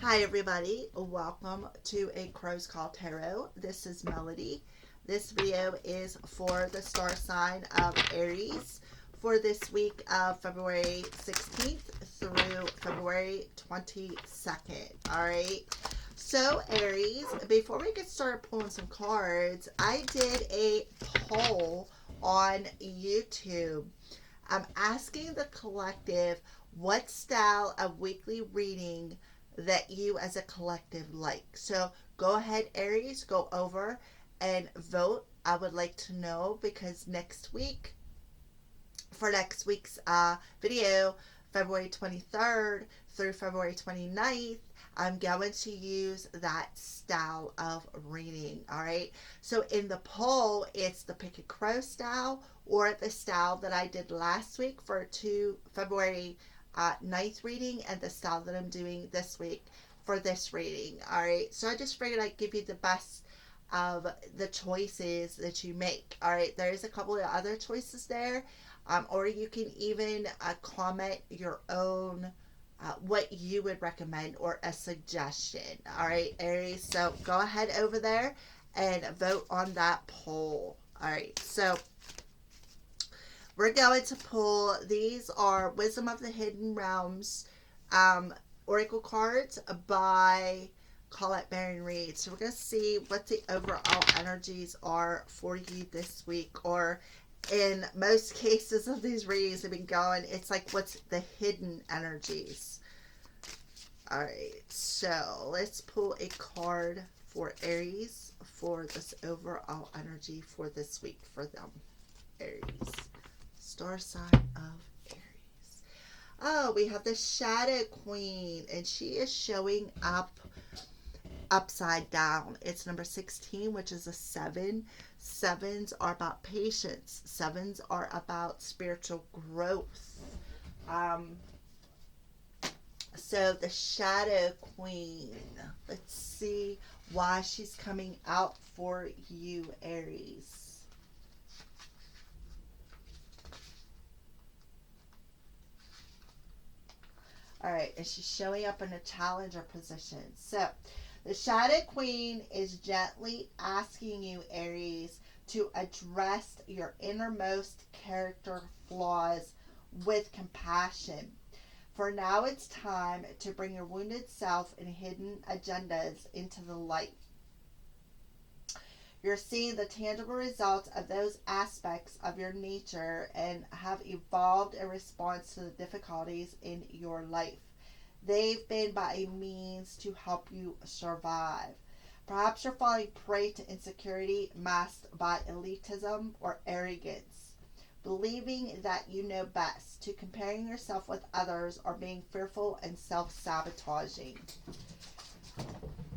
Hi, everybody. Welcome to A Crow's Call Tarot. This is Melody. This video is for the star sign of Aries for this week of February 16th through February 22nd. All right. So, Aries, before we get started pulling some cards, I did a poll on YouTube. I'm asking the collective what style of weekly reading that you as a collective like. So go ahead, Aries, go over and vote. I would like to know because for next week's video, February 23rd through February 29th, I'm going to use that style of reading. All right. So in the poll, it's the pick a crow style or the style that I did last week for February 9th reading and the style that I'm doing this week for this reading. All right. So I just figured I'd give you the best of the choices that you make. All right. There's a couple of other choices there. Or you can even comment your own what you would recommend or a suggestion. All right, Aries. So go ahead over there and vote on that poll. All right. So we're going to pull. These are Wisdom of the Hidden Realms Oracle cards by Colette Baron Reed. So we're going to see what the overall energies are for you this week, or in most cases of these readings have been going, it's like what's the hidden energies. All right, so let's pull a card for Aries for this overall energy for this week for them. Aries, star sign of Aries. Oh, we have the Shadow Queen, and she is showing up upside down. It's number 16, which is a 7. Sevens are about patience. Sevens are about spiritual growth. So the Shadow Queen, let's see why she's coming out for you, Aries. All right, and she's showing up in a challenger position. So the Shadow Queen is gently asking you, Aries, to address your innermost character flaws with compassion. For now, it's time to bring your wounded self and hidden agendas into the light. You're seeing the tangible results of those aspects of your nature and have evolved in response to the difficulties in your life. They've been by a means to help you survive. Perhaps you're falling prey to insecurity masked by elitism or arrogance, believing that you know best, to comparing yourself with others, or being fearful and self-sabotaging.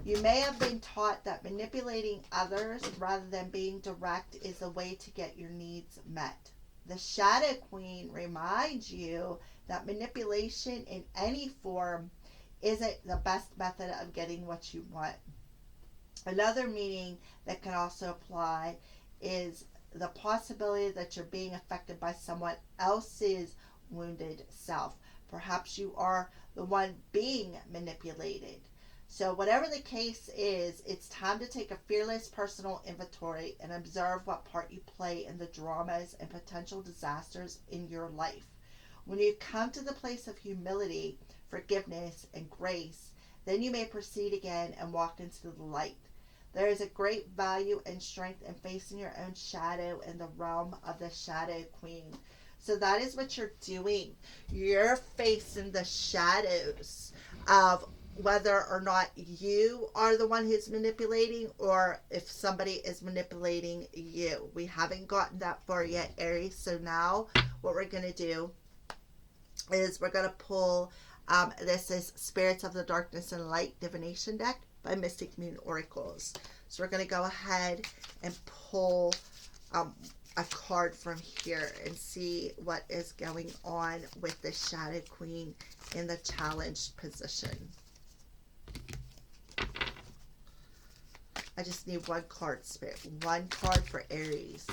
You may have been taught that manipulating others rather than being direct is the way to get your needs met. The Shadow Queen reminds you that manipulation in any form isn't the best method of getting what you want. Another meaning that can also apply is the possibility that you're being affected by someone else's wounded self. Perhaps you are the one being manipulated. So whatever the case is, it's time to take a fearless personal inventory and observe what part you play in the dramas and potential disasters in your life. When you come to the place of humility, forgiveness, and grace, then you may proceed again and walk into the light. There is a great value and strength in facing your own shadow in the realm of the Shadow Queen. So that is what you're doing. You're facing the shadows of whether or not you are the one who's manipulating or if somebody is manipulating you. We haven't gotten that far yet, Aries. So now what we're going to do is we're going to pull, this is Spirits of the Darkness and Light Divination deck by Mystic Moon Oracles. So we're going to go ahead and pull a card from here and see what is going on with the Shadow Queen in the challenged position. I just need one card, Spirit. One card for Aries.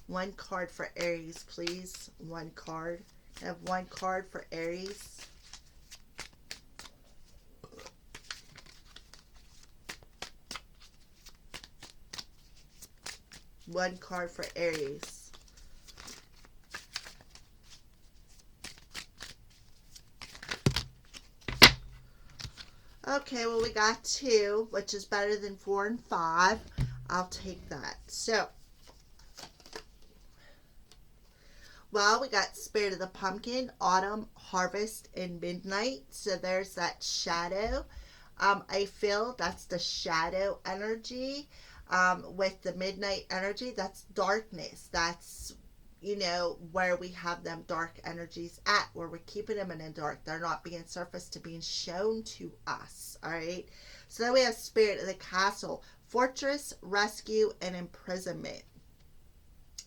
One card for Aries, please. One card. I have one card for Aries. One card for Aries. Okay, well, we got 2, which is better than 4 and 5. I'll take that. So, well, we got Spirit of the Pumpkin, Autumn, Harvest, and Midnight. So there's that shadow. I feel that's the shadow energy. With the midnight energy, that's darkness. That's, where we have them dark energies at, where we're keeping them in the dark. They're not being surfaced to being shown to us. All right. So then we have Spirit of the Castle, Fortress, Rescue, and Imprisonment.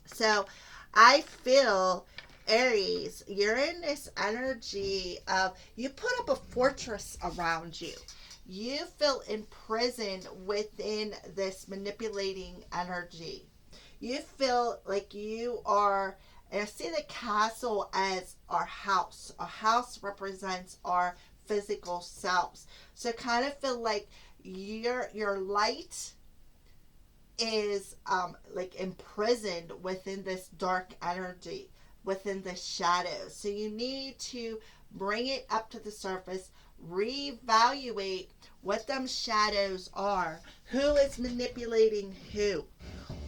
So I feel, Aries, you're in this energy of, you put up a fortress around you. You feel imprisoned within this manipulating energy. You feel like you are, and I see the castle as our house. A house represents our physical selves. So kind of feel like your light is like imprisoned within this dark energy, within the shadows. So you need to bring it up to the surface, reevaluate what them shadows are. Who is manipulating who?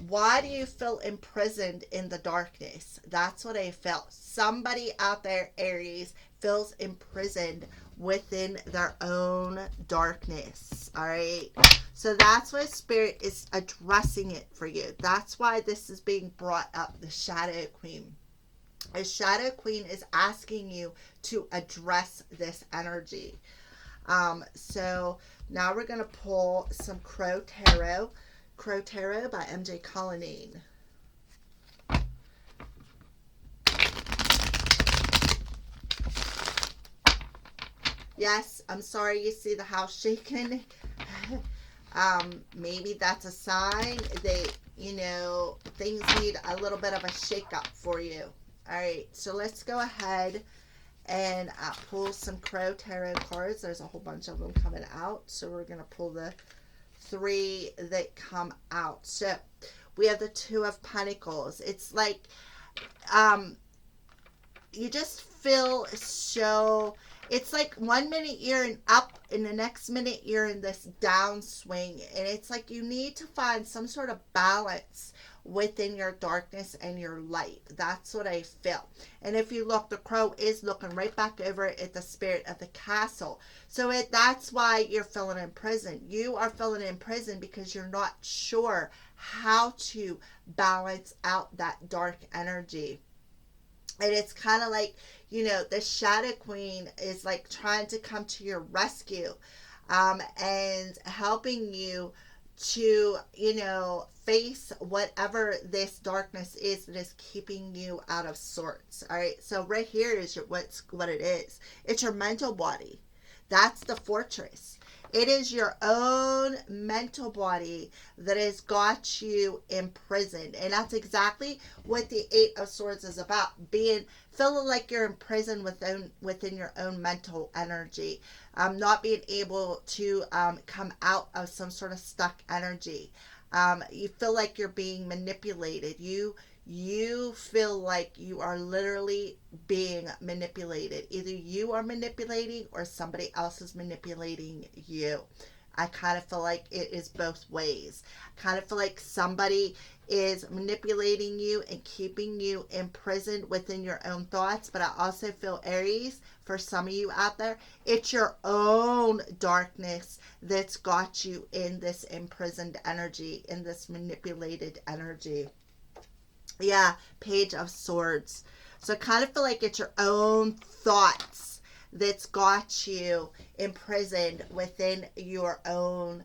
Why do you feel imprisoned in the darkness? That's what I felt. Somebody out there, Aries, feels imprisoned within their own darkness. All right. So that's why Spirit is addressing it for you. That's why this is being brought up, the Shadow Queen. A Shadow Queen is asking you to address this energy. So now we're going to pull some Crow Tarot. Crow Tarot by MJ Colonnine. Yes, I'm sorry you see the house shaking. Maybe that's a sign that, things need a little bit of a shake-up for you. All right, so let's go ahead and pull some Crow Tarot cards. There's a whole bunch of them coming out. So we're going to pull the 3 that come out. So we have the 2 of Pentacles. It's like you just feel so, it's like 1 minute you're in up and the next minute you're in this downswing, and it's like you need to find some sort of balance within your darkness and your light. That's what I feel. And if you look, the crow is looking right back over at the Spirit of the Castle. So that's why you're feeling in prison. You are feeling in prison because you're not sure how to balance out that dark energy. And it's kind of like, the Shadow Queen is like trying to come to your rescue, and helping you to, face whatever this darkness is that is keeping you out of sorts. All right. So right here is what it is. It's your mental body. That's the fortress. It is your own mental body that has got you imprisoned. And that's exactly what the 8 of Swords is about. Feeling like you're imprisoned within your own mental energy. Not being able to come out of some sort of stuck energy. You feel like you're being manipulated. You feel like you are literally being manipulated. Either you are manipulating or somebody else is manipulating you. I kind of feel like it is both ways. I kind of feel like somebody is manipulating you and keeping you imprisoned within your own thoughts. But I also feel, Aries, for some of you out there, it's your own darkness that's got you in this imprisoned energy, in this manipulated energy. Yeah, Page of Swords. So I kind of feel like it's your own thoughts that's got you imprisoned within your own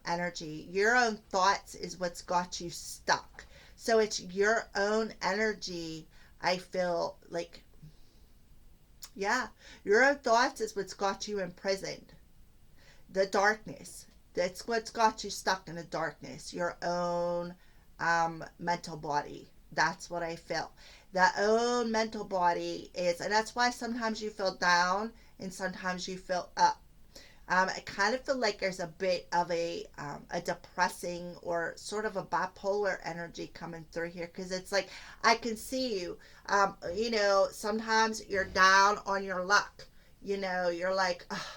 energy. Your own thoughts is what's got you stuck. So it's your own energy, I feel like. Yeah, your own thoughts is what's got you imprisoned. The darkness. That's what's got you stuck in the darkness. Your own mental body. That's what I feel. That own mental body is, and that's why sometimes you feel down and sometimes you feel up. I kind of feel like there's a bit of a depressing or sort of a bipolar energy coming through here, because it's like I can see you. Sometimes you're down on your luck. You're like, oh,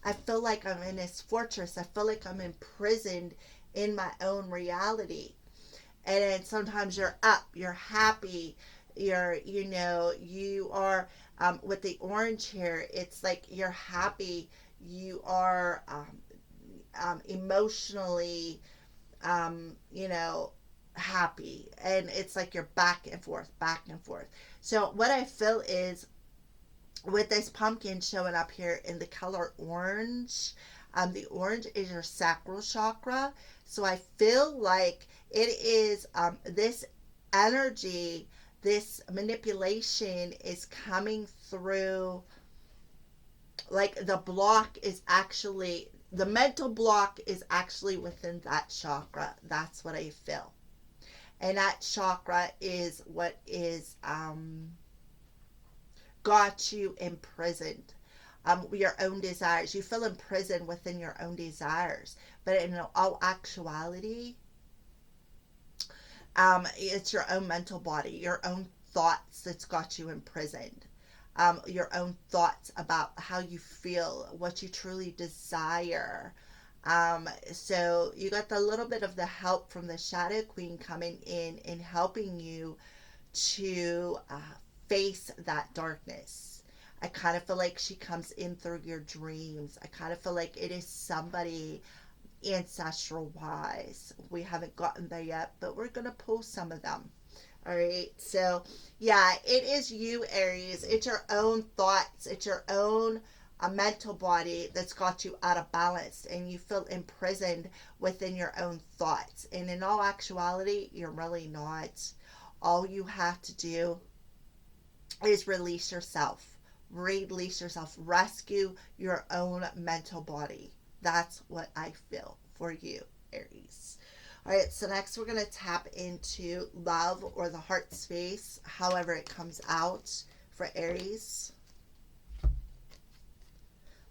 I feel like I'm in this fortress. I feel like I'm imprisoned in my own reality. And then sometimes you're up, you're happy, you are, with the orange here, it's like you're happy, you are, emotionally, you know, happy. And it's like you're back and forth, back and forth. So what I feel is, with this pumpkin showing up here in the color orange, the orange is your sacral chakra. So I feel like it is, this energy, this manipulation is coming through. Like the mental block is actually within that chakra. That's what I feel. And that chakra is what is, got you imprisoned. Your own desires. You feel imprisoned within your own desires. But in all actuality, it's your own mental body, your own thoughts that's got you imprisoned. Your own thoughts about how you feel, what you truly desire. So you got the little bit of the help from the Shadow Queen coming in and helping you to, face that darkness. I kind of feel like she comes in through your dreams. I kind of feel like it is somebody ancestral wise. We haven't gotten there yet, but we're going to pull some of them. All right. So, yeah, it is you, Aries. It's your own thoughts. It's your own, a mental body that's got you out of balance, and you feel imprisoned within your own thoughts. And in all actuality, you're really not. All you have to do is release yourself. Release yourself. Rescue your own mental body. That's what I feel for you, Aries. All right, so next we're going to tap into love, or the heart space, however it comes out for Aries.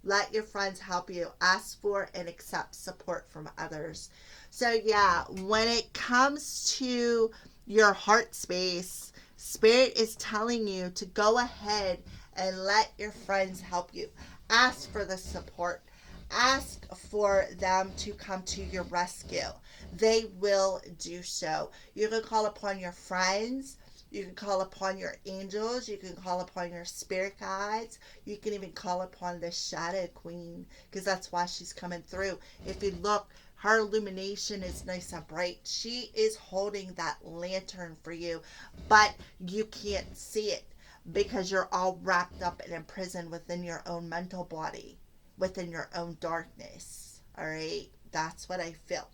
Let your friends help you. Ask for and accept support from others. So, yeah, when it comes to your heart space, Spirit is telling you to go ahead and let your friends help you. Ask for the support. Ask for them to come to your rescue. They will do so. You can call upon your friends. You can call upon your angels. You can call upon your spirit guides. You can even call upon the Shadow Queen, because that's why she's coming through. If you look, her illumination is nice and bright. She is holding that lantern for you, but you can't see it because you're all wrapped up and imprisoned within your own mental body, within your own darkness. All right? That's what I feel.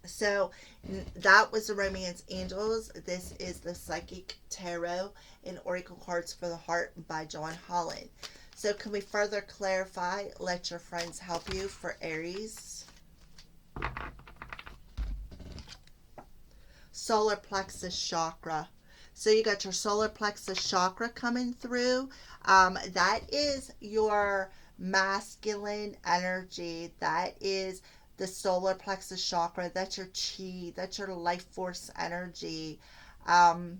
So that was the Romance Angels. This is the Psychic Tarot and Oracle Cards for the Heart by John Holland. So can we further clarify? Let your friends help you for Aries. Solar plexus chakra. So you got your solar plexus chakra coming through. That is your masculine energy. That is the solar plexus chakra. That's your chi. That's your life force energy. What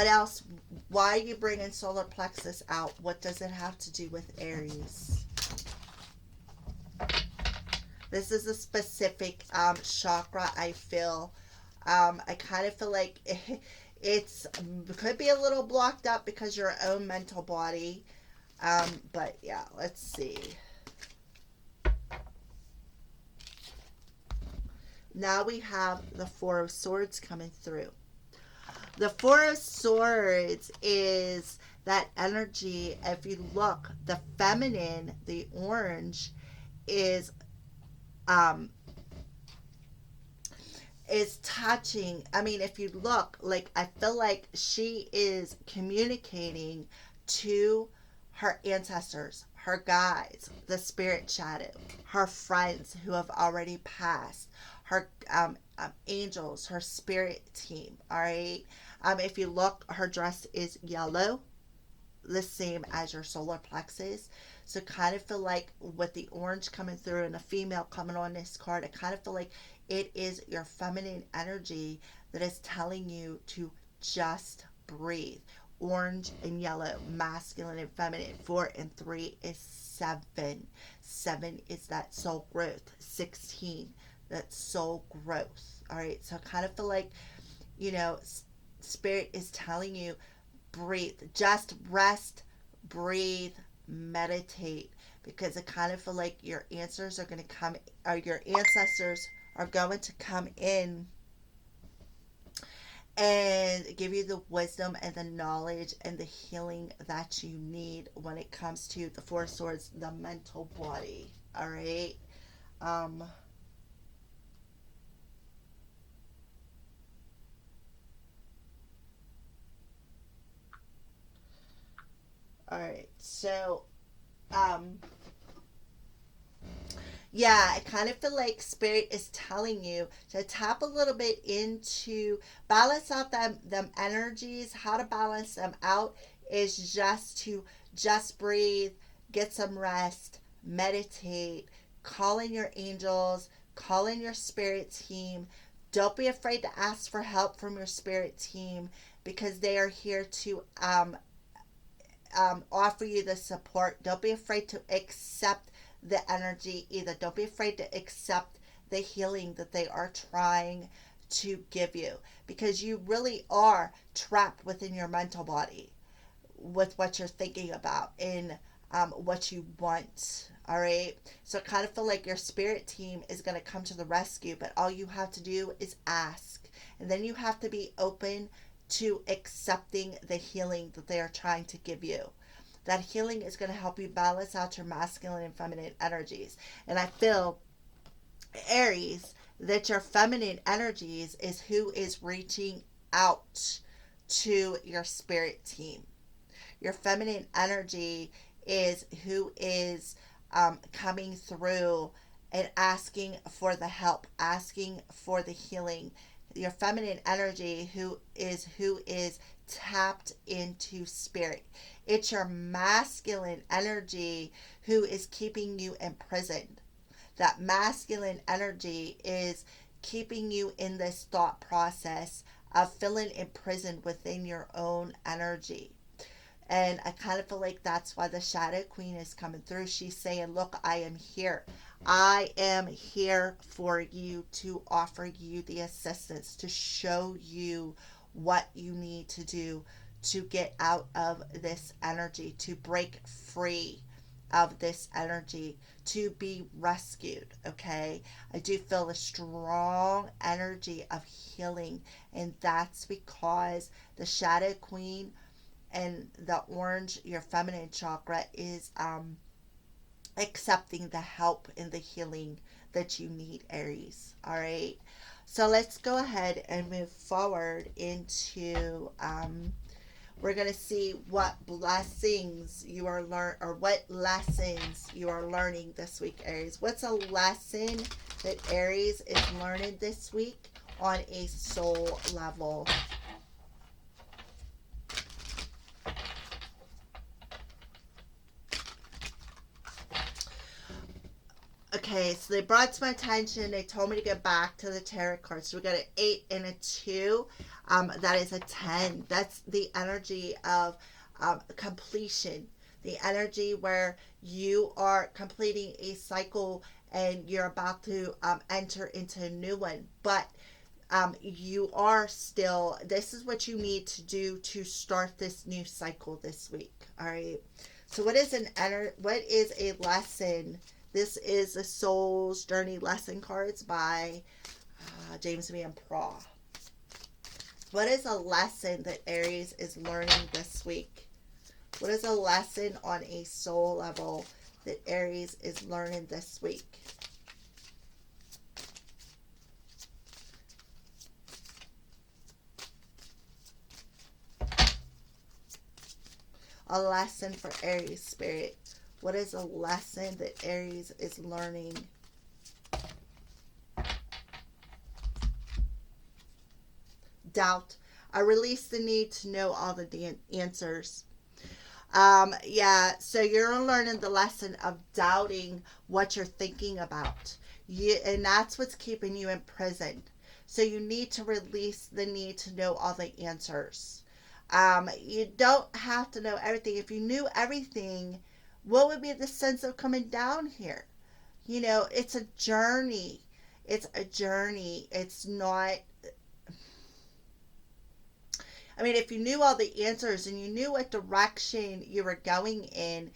else? Why are you bringing solar plexus out? What does it have to do with Aries? This is a specific, chakra, I feel. I kind of feel like it could be a little blocked up because your own mental body. But yeah, let's see. Now we have the Four of Swords coming through. The Four of Swords is that energy. If you look, the feminine, the orange, is touching. I mean, if you look, like, I feel like she is communicating to her ancestors, her guides, the spirit shadow, her friends who have already passed, her angels, her spirit team. All right. If you look, her dress is yellow, the same as your solar plexus. So kind of feel like with the orange coming through and a female coming on this card, I kind of feel like it is your feminine energy that is telling you to just breathe. Orange and yellow, masculine and feminine. 4 and 3 is 7. 7 is that soul growth. 16, that soul growth. All right. So I kind of feel like, you know, spirit is telling you, breathe, just rest, breathe, meditate, because I kind of feel like your answers are going to come, or your ancestors are going to come in and give you the wisdom and the knowledge and the healing that you need when it comes to the Four of Swords, the mental body. All right. Um, all right. So, um, yeah, I kind of feel like spirit is telling you to tap a little bit into balance out them energies. How to balance them out is just to just breathe, get some rest, meditate, call in your angels, call in your spirit team. Don't be afraid to ask for help from your spirit team, because they are here to offer you the support. Don't be afraid to accept the energy either. Don't be afraid to accept the healing that they are trying to give you, because you really are trapped within your mental body with what you're thinking about and what you want. All right. So I kind of feel like your spirit team is going to come to the rescue, but all you have to do is ask. And then you have to be open to accepting the healing that they are trying to give you. That healing is going to help you balance out your masculine and feminine energies. And I feel, Aries, that your feminine energies is who is reaching out to your spirit team. Your feminine energy is who is coming through and asking for the help, asking for the healing. Your feminine energy who is tapped into spirit. It's your masculine energy who is keeping you imprisoned. That masculine energy is keeping you in this thought process of feeling imprisoned within your own energy. And I kind of feel like that's why the Shadow Queen is coming through. She's saying, look, I am here. I am here for you, to offer you the assistance, to show you what you need to do to get out of this energy, to break free of this energy, to be rescued. Okay. I do feel a strong energy of healing. And that's because the Shadow Queen and the orange, your feminine chakra, is accepting the help and the healing that you need, Aries. All right. So let's go ahead and move forward into we're going to see what blessings you are or what lessons you are learning this week, Aries. What's a lesson that Aries is learning this week on a soul level? Okay, so they brought to my attention. They told me to get back to the tarot cards. So we got an 8 and a 2. That is a 10. That's the energy of completion. The energy where you are completing a cycle and you're about to enter into a new one. But you are still, this is what you need to do to start this new cycle this week. All right. So what is what is a lesson? This is the Soul's Journey Lesson Cards by James Van Praagh. What is a lesson that Aries is learning this week? What is a lesson on a soul level that Aries is learning this week? A lesson for Aries spirit. What is a lesson that Aries is learning? doubt. Release the need to know all the answers. Yeah, so you're learning the lesson of doubting what you're thinking about. And that's what's keeping you in prison. So you need to release the need to know all the answers. You don't have to know everything. If you knew everything, what would be the sense of coming down here? It's a journey. It's a journey. It's not. I mean, if you knew all the answers and you knew what direction you were going in,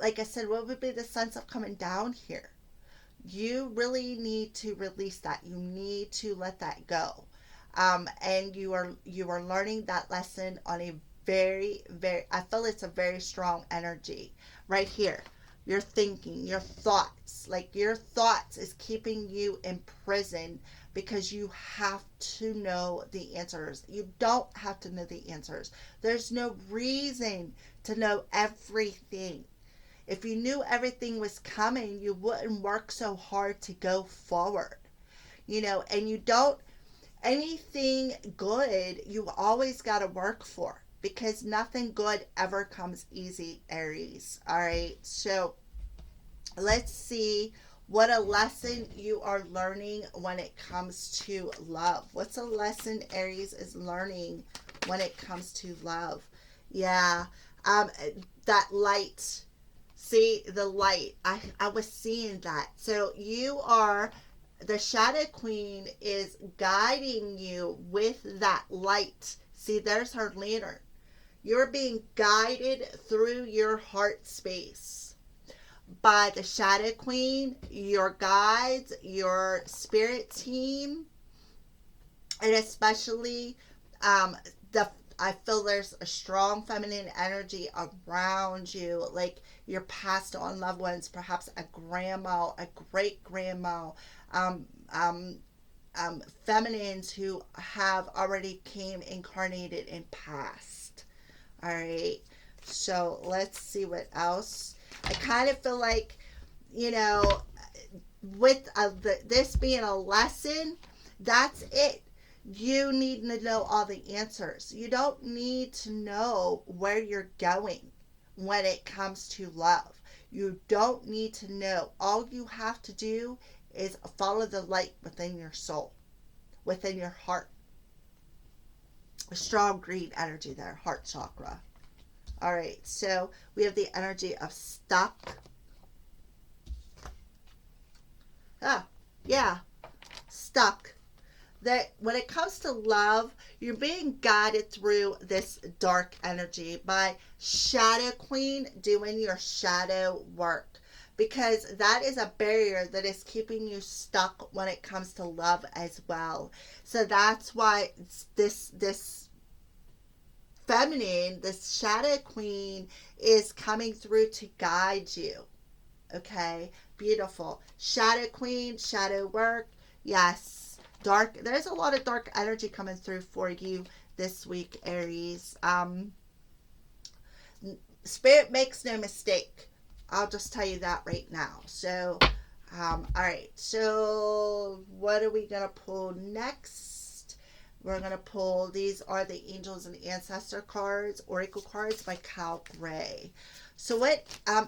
like I said, what would be the sense of coming down here? You really need to release that. You need to let that go. And you are learning that lesson on a very, very, I feel it's a very strong energy right here. Your thinking, your thoughts, like your thoughts is keeping you in prison because you have to know the answers. You don't have to know the answers. There's no reason to know everything. If you knew everything was coming, you wouldn't work so hard to go forward. And you don't, anything good, you always got to work for because nothing good ever comes easy, Aries. All right. So let's see what a lesson you are learning when it comes to love. What's a lesson Aries is learning when it comes to love? Yeah. That light. See, the light. I was seeing that. So the Shadow Queen is guiding you with that light. See, there's her lantern. You're being guided through your heart space by the Shadow Queen, your guides, your spirit team, and especially I feel there's a strong feminine energy around you, like your passed on loved ones, perhaps a grandma, a great grandma, um, um, feminines who have already came incarnated and passed. All right. So let's see what else. I kind of feel like, you know, with this being a lesson, that's it. You need to know all the answers. You don't need to know where you're going when it comes to love. You don't need to know. All you have to do is follow the light within your soul, within your heart. A strong green energy there, heart chakra. All right, so we have the energy of stuck. Yeah, stuck. That when it comes to love, you're being guided through this dark energy by Shadow Queen doing your shadow work, because that is a barrier that is keeping you stuck when it comes to love as well. So that's why this feminine, this Shadow Queen is coming through to guide you. Okay, beautiful. Shadow Queen, shadow work. Yes, dark. There's a lot of dark energy coming through for you this week, Aries. Spirit makes no mistake. I'll just tell you that right now. So, all right. So, what are we gonna pull next? We're gonna pull. These are the Angels and Ancestor cards, Oracle cards by Cal Gray. So what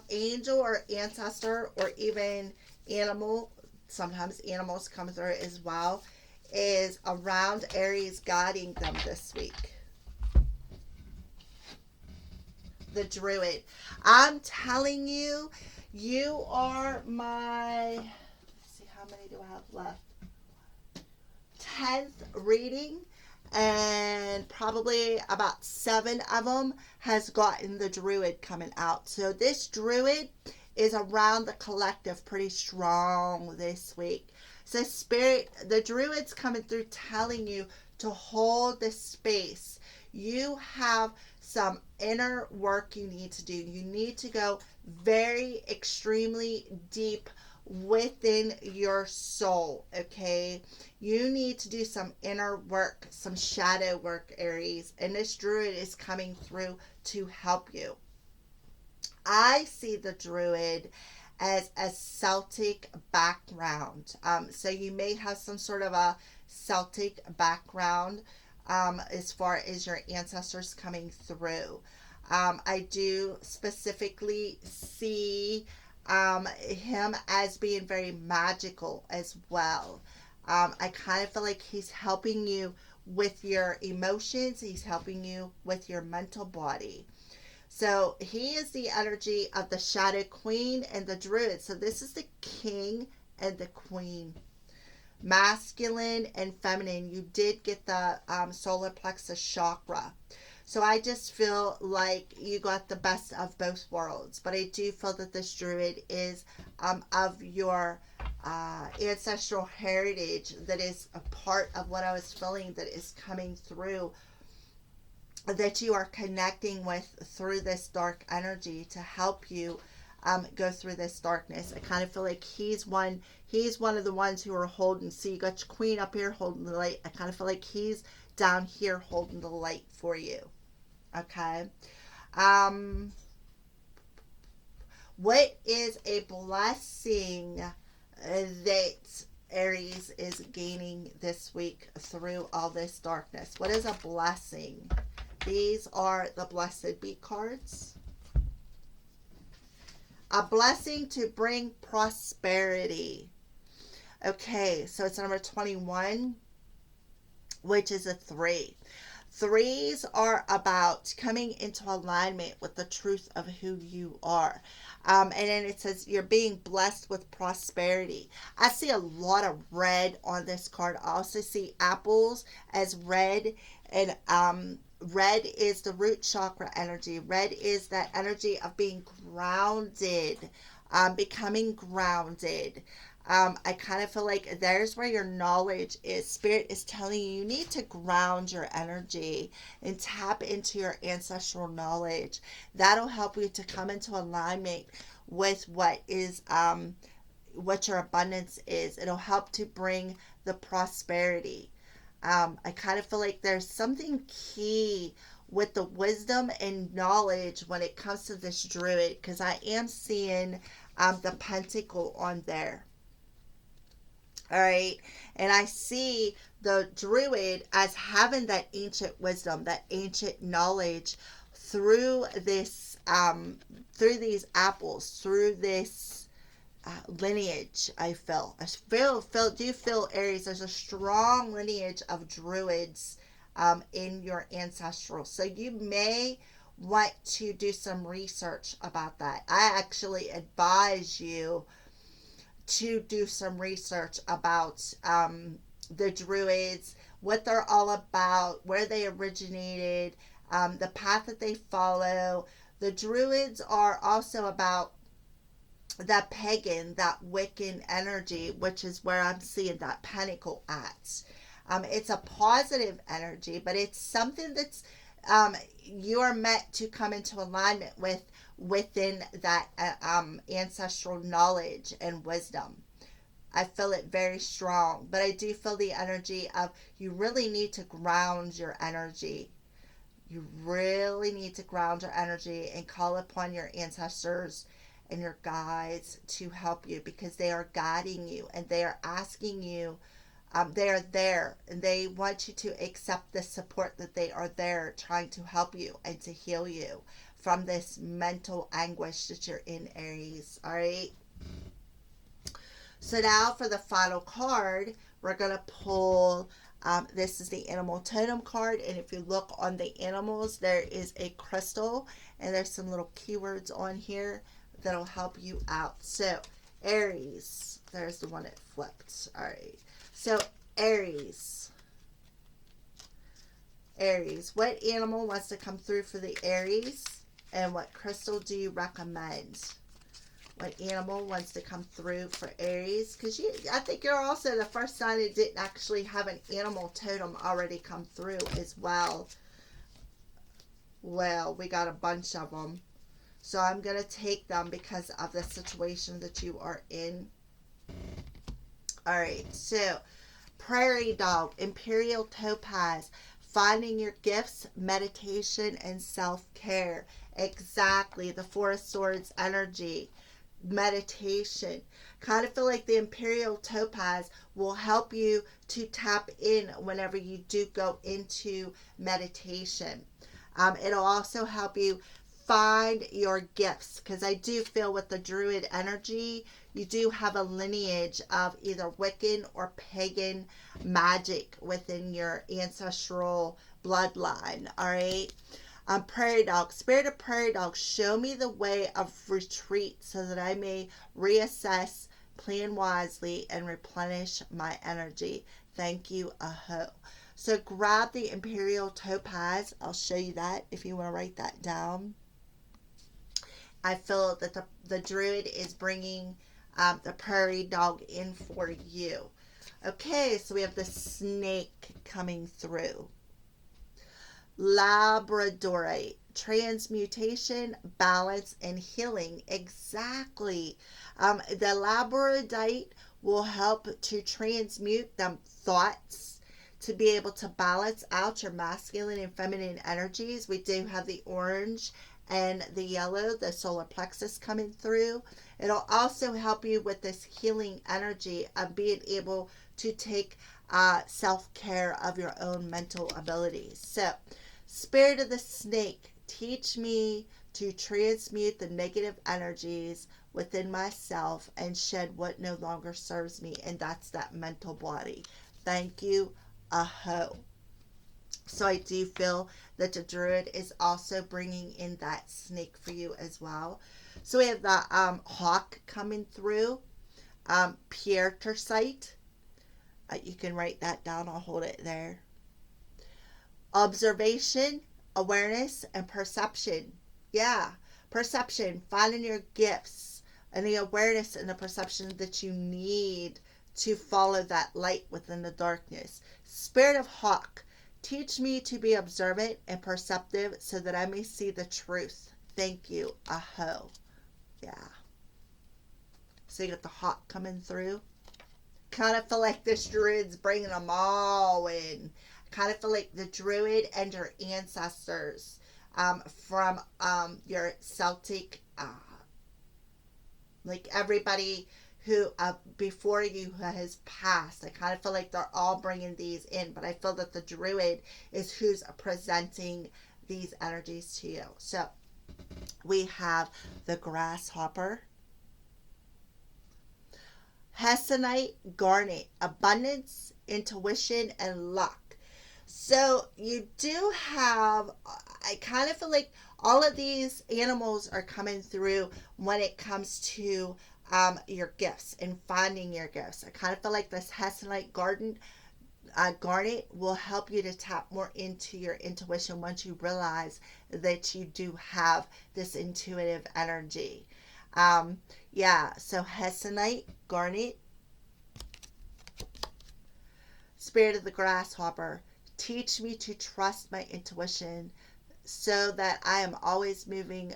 angel or ancestor or even animal, sometimes animals come through as well, is around Aries guiding them this week? The Druid. I'm telling you, you are my, let's see, how many do I have left? 10th reading, and probably about 7 of them has gotten the Druid coming out. So this Druid is around the collective pretty strong this week. So Spirit, the Druid's coming through telling you to hold this space. You have some inner work you need to do. You need to go very extremely deep within your soul, okay? You need to do some inner work, some shadow work, Aries, and this Druid is coming through to help you. I see the Druid as a Celtic background. So you may have some sort of a Celtic background. as far as your ancestors coming through. I do specifically see him as being very magical as well. I kind of feel like he's helping you with your emotions, he's helping you with your mental body. So he is the energy of the Shadow Queen and the Druid. So this is the king and the queen, masculine and feminine. You did get the solar plexus chakra. So I just feel like you got the best of both worlds. But I do feel that this druid is of your ancestral heritage, that is a part of what I was feeling that is coming through, that you are connecting with through this dark energy to help you go through this darkness. I kind of feel like he's one of the ones who are holding. See, you got your queen up here holding the light. I kind of feel like he's down here holding the light for you. Okay. What is a blessing that Aries is gaining this week through all this darkness? What is a blessing? These are the Blessed Beat cards. A blessing to bring prosperity. Okay, so it's number 21, which is a 3. Threes are about coming into alignment with the truth of who you are. And then it says you're being blessed with prosperity. I see a lot of red on this card. I also see apples as red, and red is the root chakra energy. Red is that energy of being grounded, becoming grounded. I kind of feel like there's where your knowledge is. Spirit is telling you you need to ground your energy and tap into your ancestral knowledge. That'll help you to come into alignment with what is what your abundance is. It'll help to bring the prosperity. I kind of feel like there's something key with the wisdom and knowledge when it comes to this druid, because I am seeing the pentacle on there. All right. And I see the druid as having that ancient wisdom, that ancient knowledge through this, through these apples, through this lineage. I do feel Aries, there's a strong lineage of druids in your ancestral. So you may want to do some research about that. I actually advise you to do some research about the druids, what they're all about, where they originated, the path that they follow. The druids are also about that pagan, that Wiccan energy, which is where I'm seeing that pentacle at. It's a positive energy, but it's something that's you are meant to come into alignment with within that ancestral knowledge and wisdom. I feel it very strong, but I do feel the energy of you really need to ground your energy. You really need to ground your energy and call upon your ancestors and your guides to help you, because they are guiding you and they are asking you. They are there and they want you to accept the support that they are there trying to help you and to heal you from this mental anguish that you're in, Aries. All right. So now for the final card, we're going to pull, this is the animal totem card. And if you look on the animals, there is a crystal and there's some little keywords on here that'll help you out. So Aries, there's the one that flipped. All right. So Aries, what animal wants to come through for the Aries, and what crystal do you recommend? What animal wants to come through for Aries? Because I think you're also the first sign that didn't actually have an animal totem already come through as well. Well, we got a bunch of them. So I'm going to take them because of the situation that you are in. All right, so prairie dog, imperial topaz, finding your gifts, meditation, and self-care. Exactly, the Four of Swords energy. meditation. Kind of feel like the imperial topaz will help you to tap in whenever you do go into meditation. It'll also help you find your gifts, because I do feel with the druid energy, you do have a lineage of either Wiccan or pagan magic within your ancestral bloodline. All right. Prairie dog, spirit of prairie dog, show me the way of retreat so that I may reassess, plan wisely, and replenish my energy. Thank you, Aho. So grab the imperial topaz. I'll show you that if you want to write that down. I feel that the druid is bringing the prairie dog in for you. Okay, so we have the snake coming through. Labradorite, transmutation, balance, and healing. Exactly. The labradorite will help to transmute them thoughts to be able to balance out your masculine and feminine energies. We do have the orange and the yellow, the solar plexus coming through. It'll also help you with this healing energy of being able to take self-care of your own mental abilities. So, spirit of the snake, teach me to transmute the negative energies within myself and shed what no longer serves me, and that's that mental body. Thank you, Aho. So I do feel that the druid is also bringing in that snake for you as well. So we have the hawk coming through, Pierre Tersite. You can write that down. I'll hold it there. Observation, awareness, and perception. Yeah, perception, finding your gifts and the awareness and the perception that you need to follow that light within the darkness. Spirit of hawk, teach me to be observant and perceptive so that I may see the truth. Thank you, Aho. Yeah. So you got the hawk coming through. Kind of feel like this druid's bringing them all in. Kind of feel like the druid and your ancestors from your Celtic, like everybody who before you who has passed. I kind of feel like they're all bringing these in, but I feel that the druid is who's presenting these energies to you. So we have the grasshopper, Hessonite garnet, abundance, intuition, and luck. So you do have, I kind of feel like all of these animals are coming through when it comes to your gifts and finding your gifts. I kind of feel like this Hessonite garnet will help you to tap more into your intuition once you realize that you do have this intuitive energy. Yeah, so Hessonite garnet, spirit of the grasshopper, teach me to trust my intuition so that I am always moving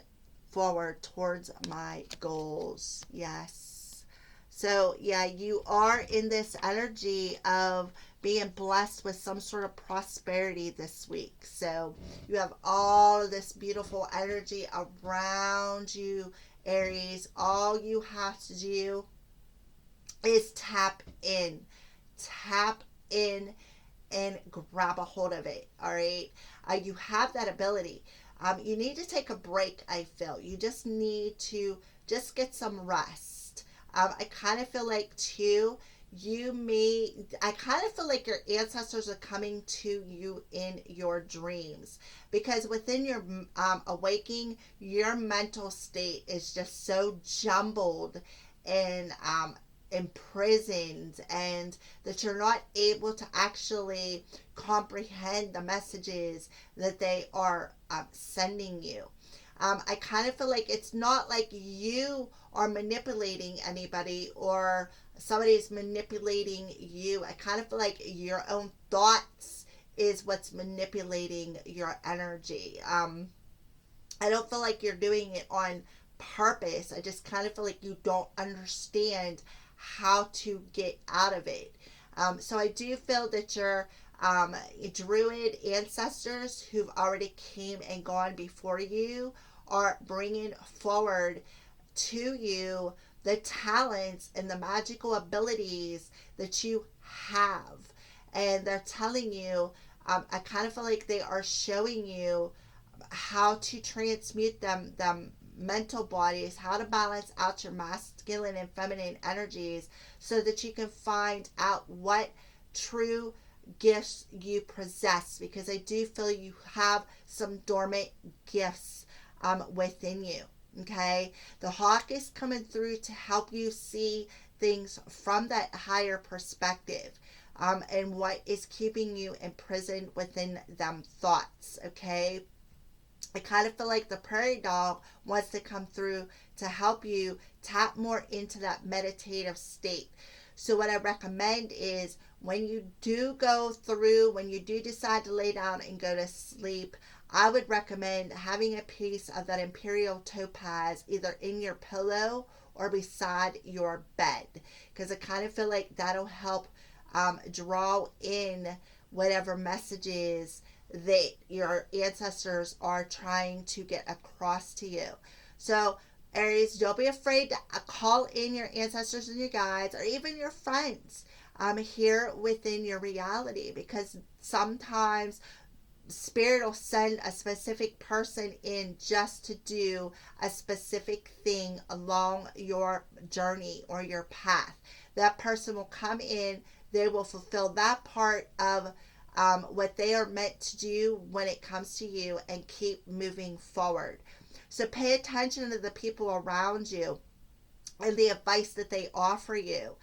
forward towards my goals. Yes. So, yeah, you are in this energy of being blessed with some sort of prosperity this week. So, you have all of this beautiful energy around you, Aries. All you have to do is tap in. Tap in and grab a hold of it. All right. You have that ability. You need to take a break. I feel you just need to just get some rest. I kind of feel like too, I kind of feel like your ancestors are coming to you in your dreams, because within your awakening, your mental state is just so jumbled and imprisoned, and that you're not able to actually comprehend the messages that they are sending you. I kind of feel like it's not like you are manipulating anybody or somebody's manipulating you. I kind of feel like your own thoughts is what's manipulating your energy. I don't feel like you're doing it on purpose. I just kind of feel like you don't understand how to get out of it. So I do feel that your druid ancestors who've already came and gone before you are bringing forward to you the talents and the magical abilities that you have. And they're telling you, I kind of feel like they are showing you how to transmute them mental bodies, how to balance out your masculine and feminine energies so that you can find out what true gifts you possess, because I do feel you have some dormant gifts within you. Okay, the hawk is coming through to help you see things from that higher perspective, and what is keeping you imprisoned within them thoughts. Okay, I kind of feel like the prairie dog wants to come through to help you tap more into that meditative state. So what I recommend is when you do go through, when you do decide to lay down and go to sleep, I would recommend having a piece of that imperial topaz either in your pillow or beside your bed, because I kind of feel like that'll help draw in whatever messages that your ancestors are trying to get across to you. So Aries, don't be afraid to call in your ancestors and your guides, or even your friends here within your reality, because sometimes spirit will send a specific person in just to do a specific thing along your journey or your path. That person will come in, they will fulfill that part of what they are meant to do when it comes to you, and keep moving forward. So pay attention to the people around you and the advice that they offer you.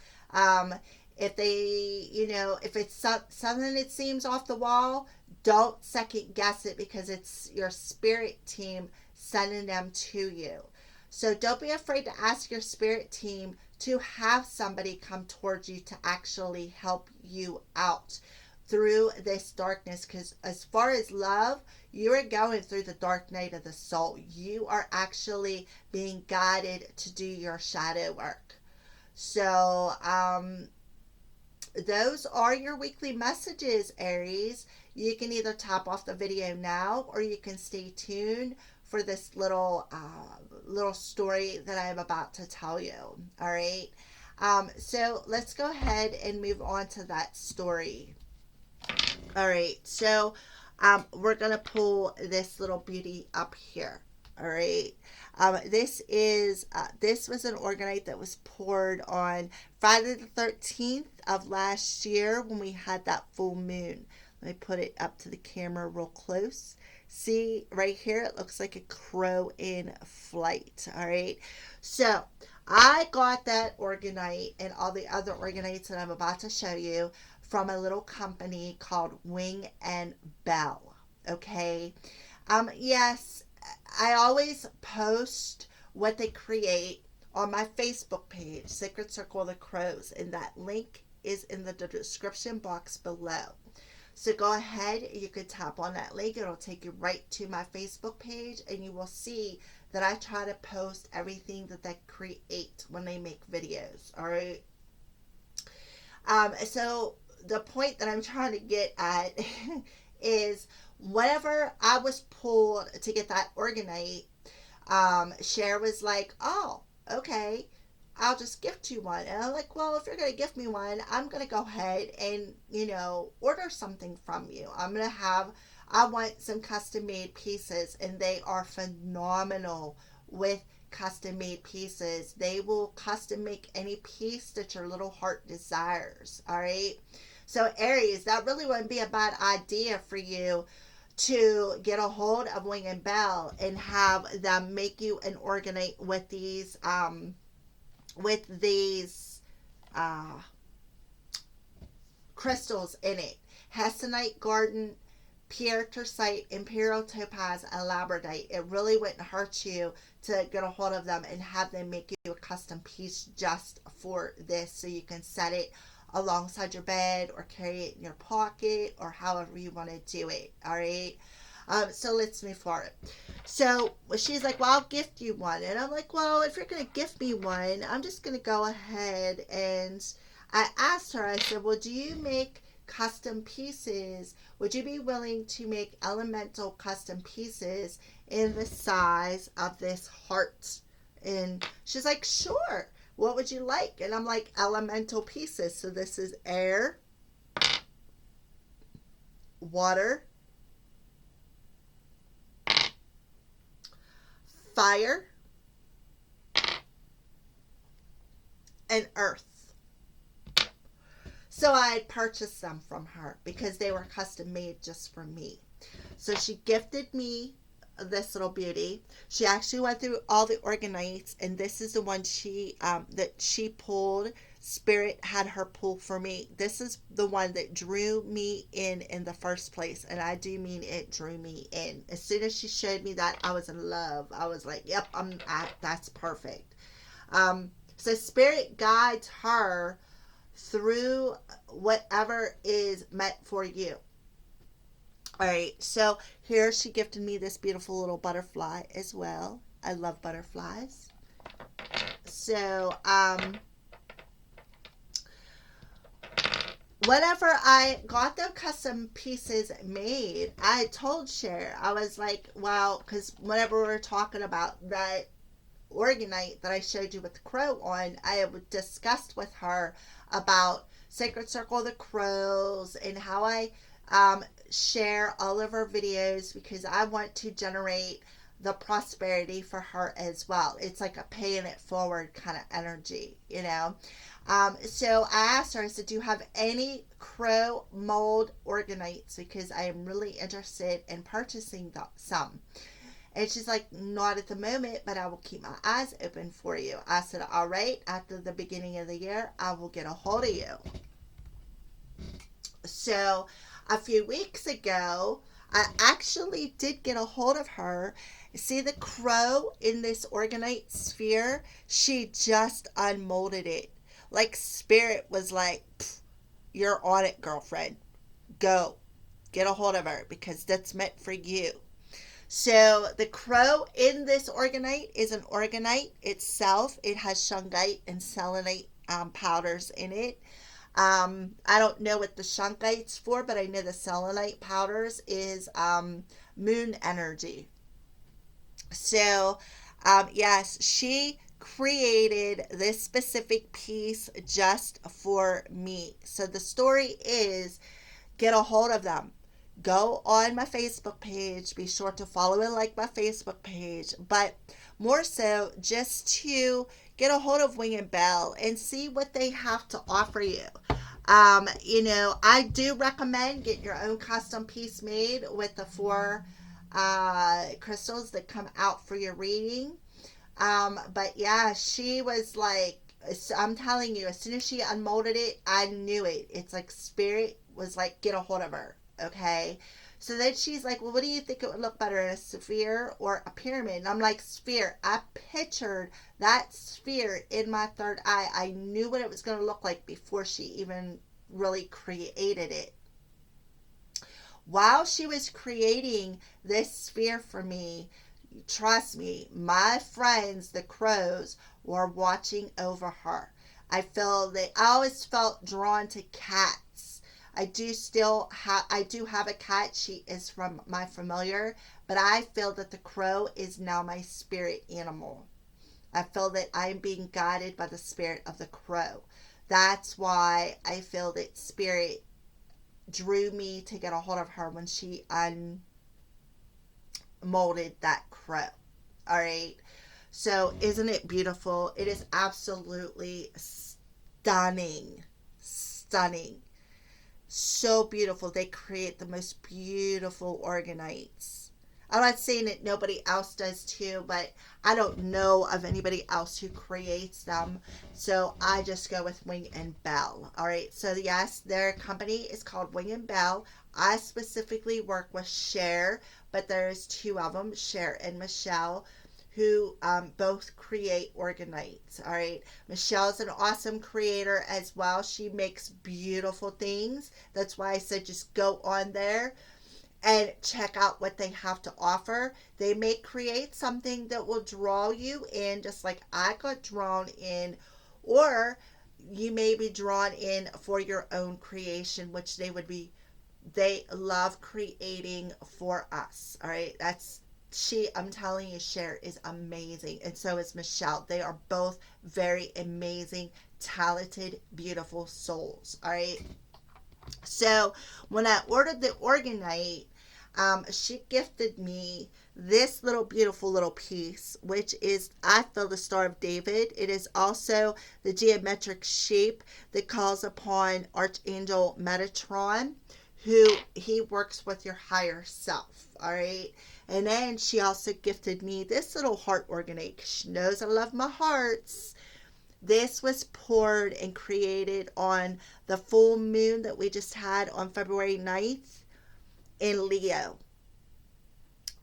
If they, if it's something that seems off the wall, don't second guess it, because it's your spirit team sending them to you. So don't be afraid to ask your spirit team to have somebody come towards you to actually help you out through this darkness, because as far as love, you are going through the dark night of the soul. You are actually being guided to do your shadow work. So those are your weekly messages, Aries. You can either tap off the video now, or you can stay tuned for this little story that I'm about to tell you. All right. So let's go ahead and move on to that story. All right, so we're gonna pull this little beauty up here. All right, this was an organite that was poured on Friday the 13th of last year when we had that full moon. Let me put it up to the camera real close. See right here, it looks like a crow in flight. All right, so I got that organite and all the other organites that I'm about to show you from a little company called Wing and Bell. Okay. Yes, I always post what they create on my Facebook page, Sacred Circle of the Crows, and that link is in the description box below. So go ahead, you can tap on that link. It'll take you right to my Facebook page, and you will see that I try to post everything that they create when they make videos. All right. So the point that I'm trying to get at is whenever I was pulled to get that organite, Cher was like, oh, okay, I'll just gift you one. And I'm like, well, if you're going to gift me one, I'm going to go ahead and, order something from you. I want some custom made pieces, and they are phenomenal with custom made pieces. They will custom make any piece that your little heart desires. All right. So Aries, that really wouldn't be a bad idea for you to get a hold of Wing and Bell and have them make you an organite with these crystals in it. Hessonite Garden, Pierre Tersite, Imperial Topaz, and Labradorite. It really wouldn't hurt you to get a hold of them and have them make you a custom piece just for this, so you can set it alongside your bed or carry it in your pocket or however you want to do it. All right. So let's move forward. So she's like, well, I'll gift you one. And I'm like, well, if you're going to gift me one, I'm just going to go ahead. And I asked her, I said, well, do you make custom pieces? Would you be willing to make elemental custom pieces in the size of this heart And she's like, sure. What would you like? And I'm like, elemental pieces. So this is air, water, fire, and earth. So I purchased them from her because they were custom made just for me. So she gifted me this little beauty. She actually went through all the organites, and this is the one that she pulled. Spirit had her pull for me. This is the one that drew me in the first place, and I do mean it drew me in. As soon as she showed me that, I was in love. I was like, "Yep, that's perfect." So Spirit guides her through whatever is meant for you. All right, so here she gifted me this beautiful little butterfly as well. I love butterflies. So, whenever I got the custom pieces made, I told Cher, I was like, well, because whenever we were talking about that organite that I showed you with the crow on, I discussed with her about Sacred Circle of the Crows and how I share all of her videos because I want to generate the prosperity for her as well. It's like a paying it forward kind of energy, you know. So I asked her, I said, do you have any crow mold organites? Because I am really interested in purchasing some. And she's like, not at the moment, but I will keep my eyes open for you. I said, all right, after the beginning of the year, I will get a hold of you. So a few weeks ago, I actually did get a hold of her. See the crow in this organite sphere? She just unmolded it. Like Spirit was like, you're on it, girlfriend. Go. Get a hold of her because that's meant for you. So the crow in this organite is an organite itself. It has shungite and selenite powders in it. I don't know what the shungite's for, but I know the selenite powders is moon energy. So, yes, she created this specific piece just for me. So the story is get a hold of them. Go on my Facebook page. Be sure to follow and like my Facebook page. But more so, just to get a hold of Wing and Bell and see what they have to offer you. I do recommend getting your own custom piece made with the 4 crystals that come out for your reading. But yeah, she was like, I'm telling you, as soon as she unmolded it, I knew it. It's like Spirit was like, get a hold of her. Okay. So then she's like, well, what do you think it would look better, in a sphere or a pyramid? And I'm like, sphere. I pictured that sphere in my third eye. I knew what it was going to look like before she even really created it. While she was creating this sphere for me, trust me, my friends, the crows, were watching over her. I always felt drawn to cats. I do have a cat. She is from my familiar, but I feel that the crow is now my spirit animal. I feel that I'm being guided by the spirit of the crow. That's why I feel that Spirit drew me to get a hold of her when she unmolded that crow. All right. So isn't it beautiful? It is absolutely stunning. Stunning. So beautiful. They create the most beautiful organites. I'm not saying that nobody else does too, but I don't know of anybody else who creates them. So I just go with Wing and Bell. All right. So yes, their company is called Wing and Bell. I specifically work with Cher, but there's 2 of them, Cher and Michelle, who both create organites. All right. Michelle's an awesome creator as well. She makes beautiful things. That's why I said just go on there and check out what they have to offer. They may create something that will draw you in, just like I got drawn in, or you may be drawn in for your own creation, which they love creating for us. All right. I'm telling you, Cher is amazing, and so is Michelle. They are both very amazing, talented, beautiful souls. All right. So when I ordered the Organite, she gifted me this little beautiful little piece, which is, I feel, the Star of David. It is also the geometric shape that calls upon Archangel Metatron, who he works with your higher self. All right. And then she also gifted me this little heart Organite. She knows I love my hearts. This was poured and created on the full moon that we just had on February 9th in Leo.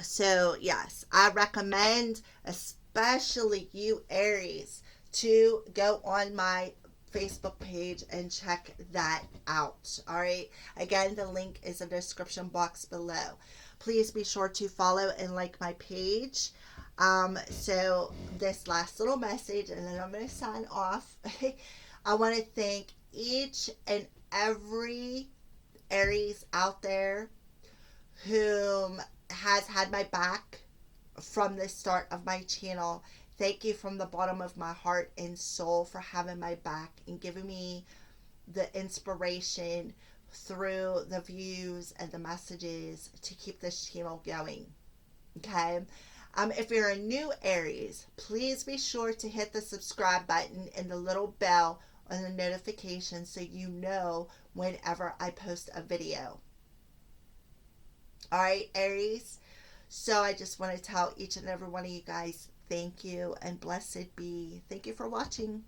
So, yes, I recommend, especially you Aries, to go on my Facebook page and check that out. All right. Again, the link is in the description box below. Please be sure to follow and like my page. So this last little message, and then I'm going to sign off. I want to thank each and every Aries out there whom has had my back from the start of my channel. Thank you from the bottom of my heart and soul for having my back and giving me the inspiration through the views and the messages to keep this channel going. Okay. If you're a new Aries, please be sure to hit the subscribe button and the little bell on the notification so you know whenever I post a video. All right, Aries. So I just want to tell each and every one of you guys, thank you and blessed be. Thank you for watching.